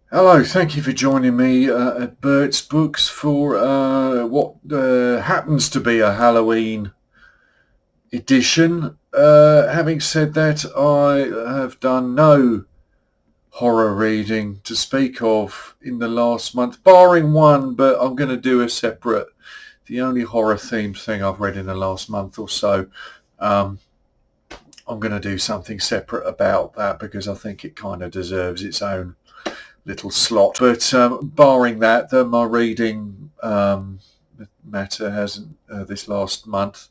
Hello, thank you for joining me at Bert's Books for what happens to be a Halloween edition. Having said that, I have done no horror reading to speak of in the last month, barring one, but I'm going to do a separate, the only horror themed thing I've read in the last month or so. Um, I'm going to do something separate about that because I think it kind of deserves its own little slot. But barring that, my reading matter hasn't this last month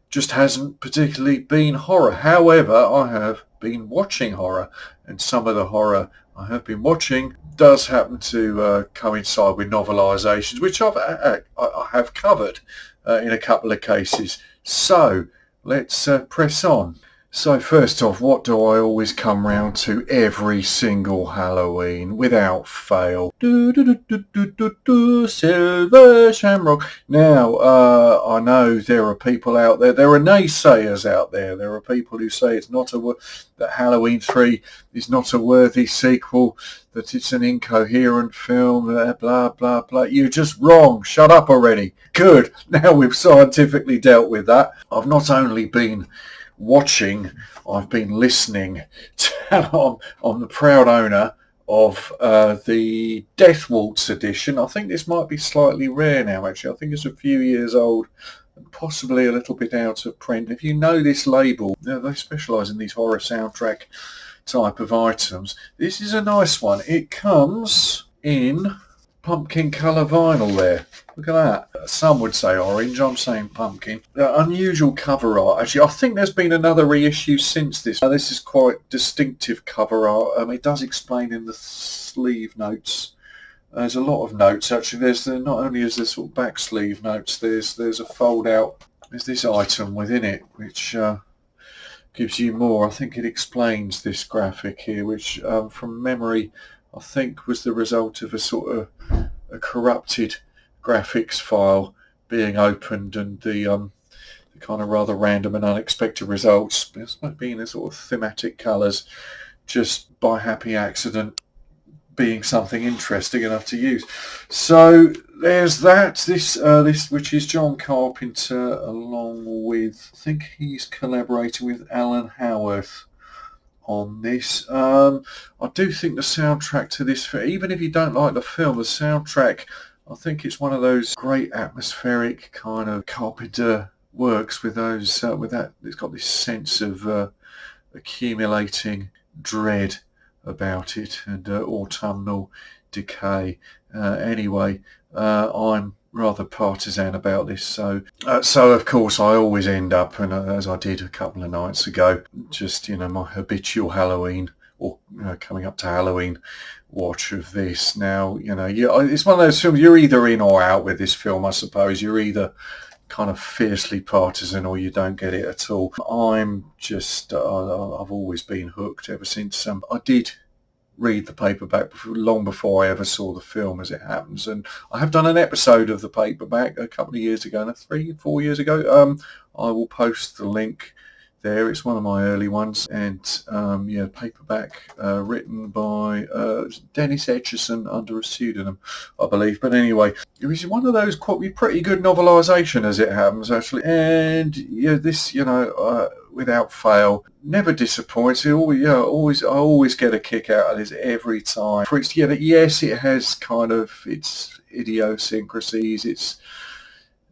just hasn't particularly been horror. However, I have been watching horror, and some of the horror I have been watching does happen to coincide with novelisations, which I have covered in a couple of cases. So let's press on. So first off, what do I always come round to every single Halloween without fail? Do, do, do, do, do, do, do, Silver Shamrock. Now, I know there are people out there, there are naysayers out there, there are people who say it's not that Halloween 3 is not a worthy sequel, that it's an incoherent film, blah, blah, blah. You're just wrong. Shut up already. Good. Now we've scientifically dealt with that. I've not only been watching, I've been listening to, I'm the proud owner of the Death Waltz edition. I think this might be slightly rare now, actually. I think it's a few years old and possibly a little bit out of print. If you know this label, they specialise in these horror soundtrack type of items. This is a nice one. It comes in pumpkin colour vinyl there. Look at that. Some would say orange, I'm saying pumpkin. Unusual cover art. Actually, I think there's been another reissue since this. This is quite distinctive cover art. It does explain in the sleeve notes. There's a lot of notes, actually. Not only is there sort of back sleeve notes, there's a fold out. There's this item within it, which gives you more. I think it explains this graphic here, which from memory I think was the result of a sort of a corrupted graphics file being opened, and the kind of rather random and unexpected results being the sort of thematic colours just by happy accident being something interesting enough to use. So there's that. This which is John Carpenter, along with, I think he's collaborating with Alan Howarth on this. I do think the soundtrack to this, even if you don't like the film, the soundtrack, I think it's one of those great atmospheric kind of Carpenter works with those with that. It's got this sense of accumulating dread about it and autumnal decay. Anyway, I'm rather partisan about this, so of course I always end up, and as I did a couple of nights ago, just my habitual Halloween or coming up to Halloween watch of this. Now it's one of those films you're either in or out with this film. I suppose you're either kind of fiercely partisan or you don't get it at all. I'm just I've always been hooked ever since I did read the paperback long before I ever saw the film, as it happens, and I have done an episode of the paperback a couple of years ago, 3-4 years ago. I will post the link there. It's one of my early ones, and paperback written by Dennis Etchison under a pseudonym, I believe. But anyway, it was one of those pretty good novelisation, as it happens, actually. And this, without fail, never disappoints. I always get a kick out of this every time. Yes, it has kind of its idiosyncrasies, its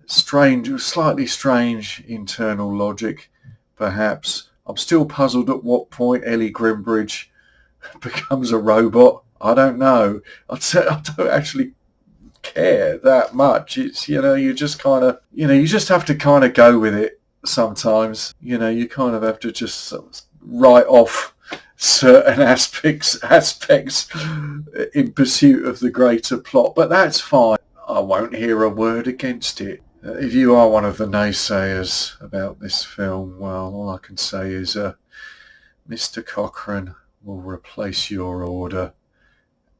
slightly strange internal logic, perhaps. I'm still puzzled at what point Ellie Grimbridge becomes a robot. I don't know. I don't actually care that much. It's, you just kind of, you just have to kind of go with it sometimes. You kind of have to just sort of write off certain aspects in pursuit of the greater plot, but that's fine. I won't hear a word against it. If you are one of the naysayers about this film, well, all I can say is Mr. Cochrane will replace your order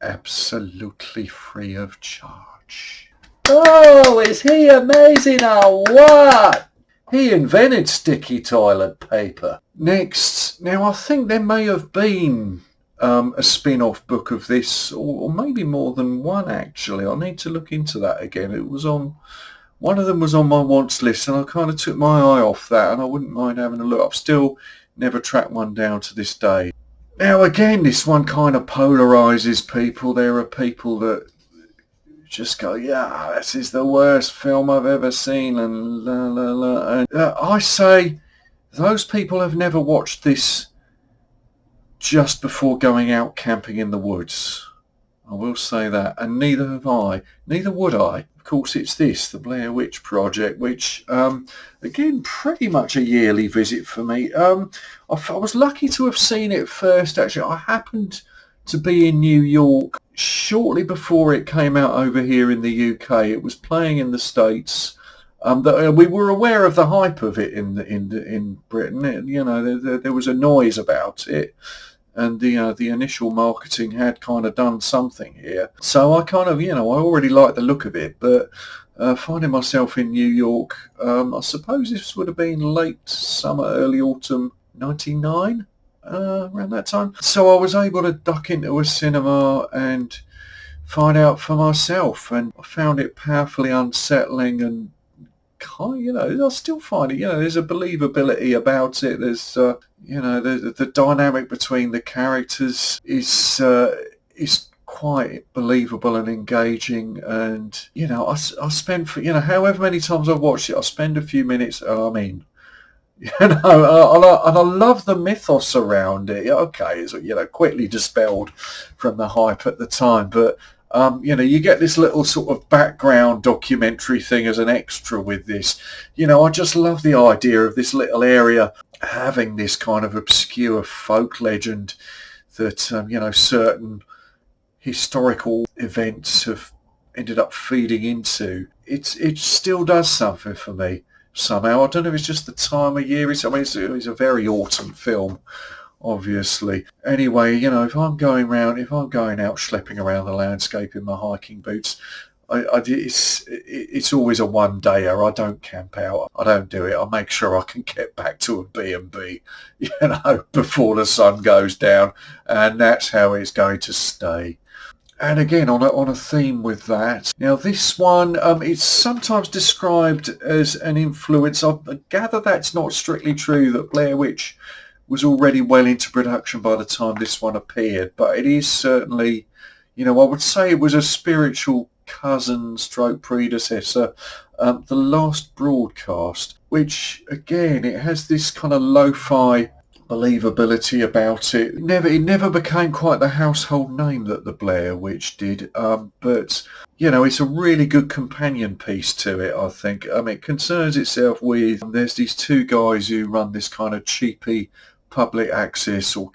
absolutely free of charge. Oh, is he amazing or what? He invented sticky toilet paper. Next, now I think there may have been a spin-off book of this, or maybe more than one actually. I need to look into that again. It was on, one of them was on my wants list, and I kind of took my eye off that, and I wouldn't mind having a look. I've still never tracked one down to this day. Now again, this one kind of polarizes people. There are people that just go, yeah, this is the worst film I've ever seen, and la la la. And I say those people have never watched this just before going out camping in the woods. I will say that, and neither have I. Neither would I. Of course, it's this, the Blair Witch Project, which, again, pretty much a yearly visit for me. I was lucky to have seen it first, actually. I happened to be in New York shortly before it came out over here in the UK. It was playing in the States. We were aware of the hype of it in Britain. You know, there was a noise about it, and the initial marketing had kind of done something here. So I kind of, I already liked the look of it, but finding myself in New York, I suppose this would have been late summer, early autumn 99, around that time. So I was able to duck into a cinema and find out for myself, and I found it powerfully unsettling, and I still find it, there's a believability about it. There's, the dynamic between the characters is quite believable and engaging. And, I spend, however many times I've watched it, I spend a few minutes and I'm in. And I love the mythos around it. Okay, it's, quickly dispelled from the hype at the time, but you get this little sort of background documentary thing as an extra with this. I just love the idea of this little area having this kind of obscure folk legend that, certain historical events have ended up feeding into. It still does something for me somehow. I don't know if it's just the time of year. It's a very autumn film, obviously. Anyway, if I'm going out schlepping around the landscape in my hiking boots, it's always a one-dayer. I don't camp out. I don't do it. I make sure I can get back to a B&B, before the sun goes down, and that's how it's going to stay. And again, on a theme with that. Now, this one, it's sometimes described as an influence. I gather that's not strictly true, that Blair Witch was already well into production by the time this one appeared, but it is certainly, I would say it was a spiritual cousin stroke predecessor, The Last Broadcast, which again, it has this kind of lo-fi believability about it. It never became quite the household name that the Blair Witch did, but it's a really good companion piece to it, I think. It concerns itself with, there's these two guys who run this kind of cheapy public access, or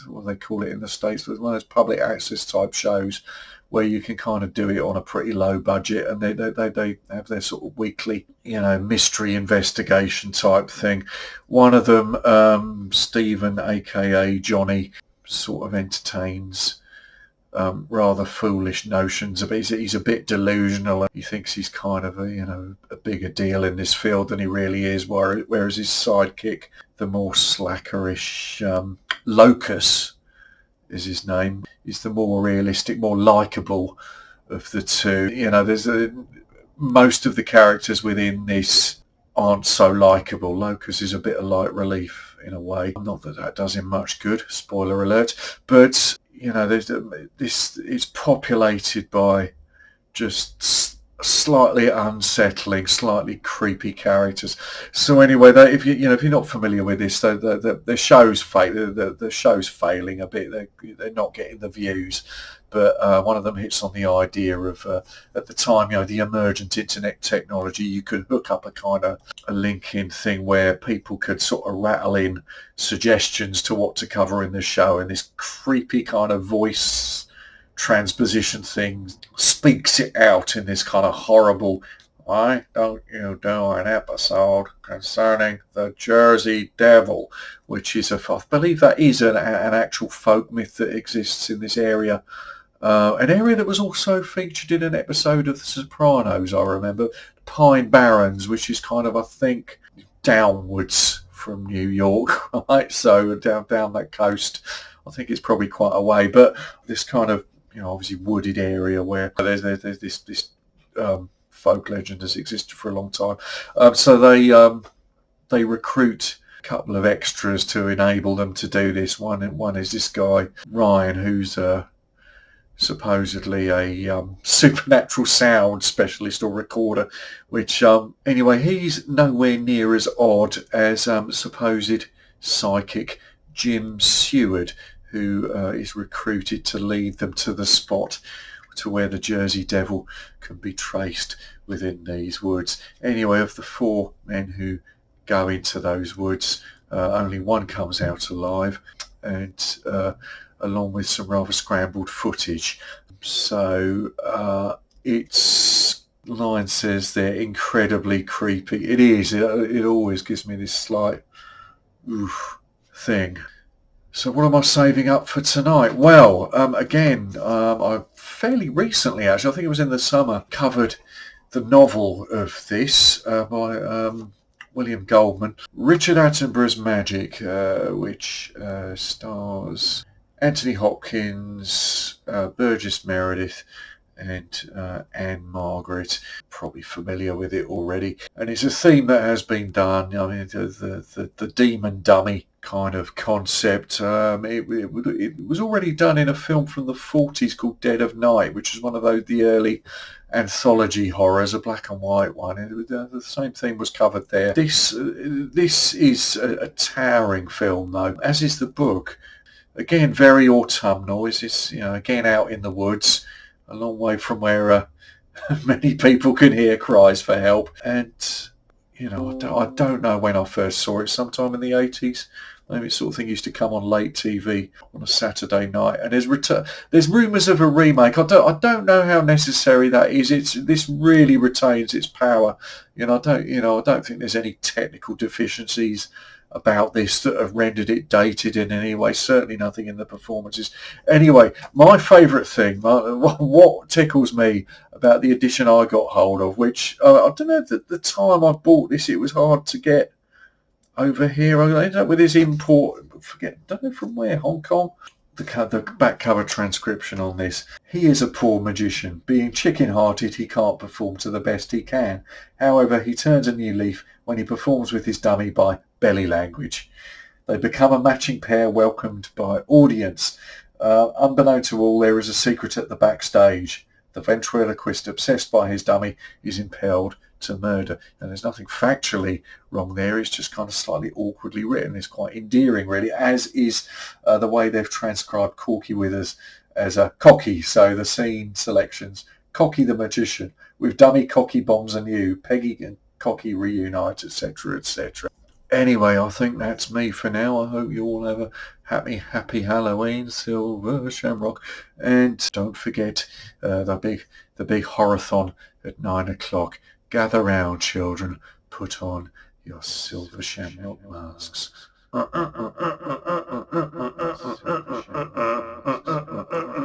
what they call it in the States, one of those public access type shows where you can kind of do it on a pretty low budget, and they have their sort of weekly, mystery investigation type thing. One of them, Stephen, aka Johnny, sort of entertains rather foolish notions of it. He's a bit delusional. He thinks he's kind of a bigger deal in this field than he really is, whereas his sidekick, the more slackerish Locus is his name, is the more realistic, more likeable of the two. There's most of the characters within this aren't so likeable. Locus is a bit of light relief in a way. Not that does him much good, spoiler alert, but it's populated by just slightly unsettling, slightly creepy characters. So anyway, if you're not familiar with this, the show's the show's failing a bit. They're not getting the views. But one of them hits on the idea of, at the time, the emergent internet technology, you could hook up a kind of a link-in thing where people could sort of rattle in suggestions to what to cover in the show, and this creepy kind of voice transposition thing speaks it out in this kind of horrible, why don't you do an episode concerning the Jersey Devil, which is I believe that is an actual folk myth that exists in this area. An area that was also featured in an episode of The Sopranos, I remember, Pine Barrens, which is kind of, I think, downwards from New York, right? So down that coast. I think it's probably quite a way, but this kind of, obviously wooded area where there's this folk legend has existed for a long time. So they recruit a couple of extras to enable them to do this. One is this guy Ryan, who's supposedly a supernatural sound specialist or recorder, which anyway, he's nowhere near as odd as supposed psychic Jim Seward, who is recruited to lead them to the spot to where the Jersey Devil can be traced within these woods. Anyway, of the four men who go into those woods, only one comes out alive, and along with some rather scrambled footage. So its line says they're incredibly creepy. It is. It always gives me this slight oof thing. So what am I saving up for tonight? Well, again, I fairly recently, actually, I think it was in the summer, covered the novel of this by William Goldman, Richard Attenborough's Magic, which stars Anthony Hopkins, Burgess Meredith, and Anne Margaret. Probably familiar with it already. And it's a theme that has been done. I mean, the demon dummy kind of concept. It was already done in a film from the 40s called Dead of Night, which was one of the early anthology horrors, a black and white one. And the same theme was covered there. This is a towering film, though, as is the book. Again, very autumnal. It's again out in the woods, a long way from where many people can hear cries for help. And I don't know when I first saw it. Sometime in the 80s. Maybe it's sort of thing used to come on late TV on a Saturday night. And there's rumours of a remake. I don't know how necessary that is. This really retains its power. I don't think there's any technical deficiencies about this that have rendered it dated in any way. Certainly nothing in the performances. Anyway, my favourite thing, what tickles me about the edition I got hold of, which I don't know, at the time I bought this, it was hard to get over here. I ended up with this import, don't know from where, Hong Kong. The back cover transcription on this. He is a poor magician. Being chicken-hearted, he can't perform to the best he can. However, he turns a new leaf when he performs with his dummy by belly language. They become a matching pair welcomed by audience. Unbeknown to all, there is a secret at the backstage. The ventriloquist, obsessed by his dummy, is impelled to murder. And there's nothing factually wrong there. It's just kind of slightly awkwardly written. It's quite endearing, really, as is the way they've transcribed Corky Withers as a Cocky. So the scene selections: Cocky the magician, with dummy Cocky bombs and you, Peggy and Cocky reunite, etc., etc. Anyway, I think that's me for now. I hope you all have a happy Halloween, Silver Shamrock, and don't forget the big horathon at 9 o'clock. Gather round, children. Put on your silver shamrock masks.